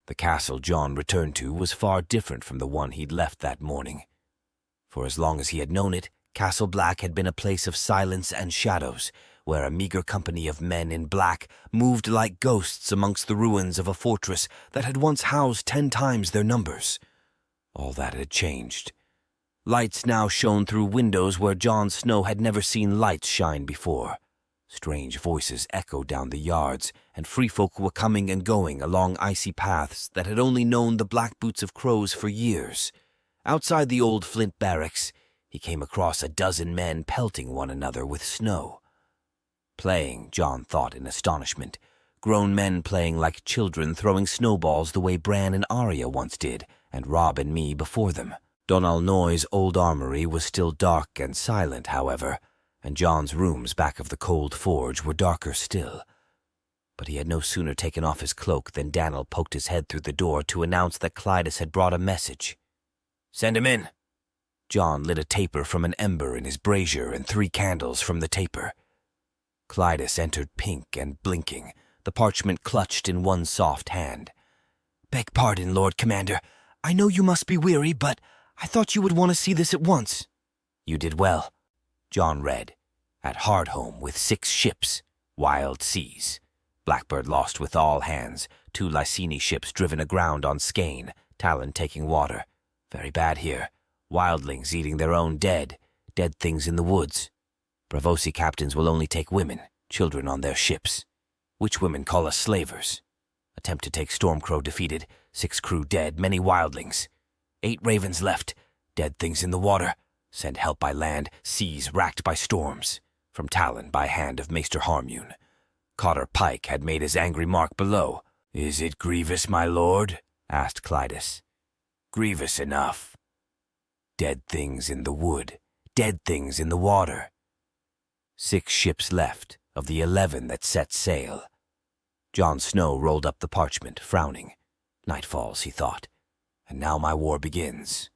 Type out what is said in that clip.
The castle John returned to was far different from the one he'd left that morning. For as long as he had known it, Castle Black had been a place of silence and shadows, where a meager company of men in black moved like ghosts amongst the ruins of a fortress that had once housed 10 times their numbers. All that had changed. Lights now shone through windows where Jon Snow had never seen lights shine before. Strange voices echoed down the yards, and free folk were coming and going along icy paths that had only known the black boots of crows for years. Outside the old flint barracks, he came across a dozen men pelting one another with snow. Playing, Jon thought in astonishment. Grown men playing like children, throwing snowballs the way Bran and Arya once did, and Robb and me before them. Donal Noye's old armory was still dark and silent, however, and Jon's rooms back of the cold forge were darker still. But he had no sooner taken off his cloak than Daniel poked his head through the door to announce that Clydas had brought a message. "Send him in." Jon lit a taper from an ember in his brazier and 3 candles from the taper. Clydas entered pink and blinking, the parchment clutched in one soft hand. "Beg pardon, Lord Commander. I know you must be weary, but I thought you would want to see this at once." "You did well," Jon read. "At Hardhome with 6 ships, wild seas. Blackbird lost with all hands, 2 Lyseni ships driven aground on Skane, Talon taking water. Very bad here. Wildlings eating their own dead things in the woods. Braavosi captains will only take women, children on their ships. Witch women call us slavers. Attempt to take Stormcrow defeated, 6 crew dead, many wildlings. 8 ravens left, dead things in the water. Send help by land, seas racked by storms. From Talon by hand of Maester Harmune. Cotter Pike had made his angry mark below. "Is it grievous, my lord?" asked Clydas. "Grievous enough. Dead things in the wood, dead things in the water. 6 ships left of the 11 that set sail." Jon Snow rolled up the parchment, frowning. Night falls, he thought, and now my war begins.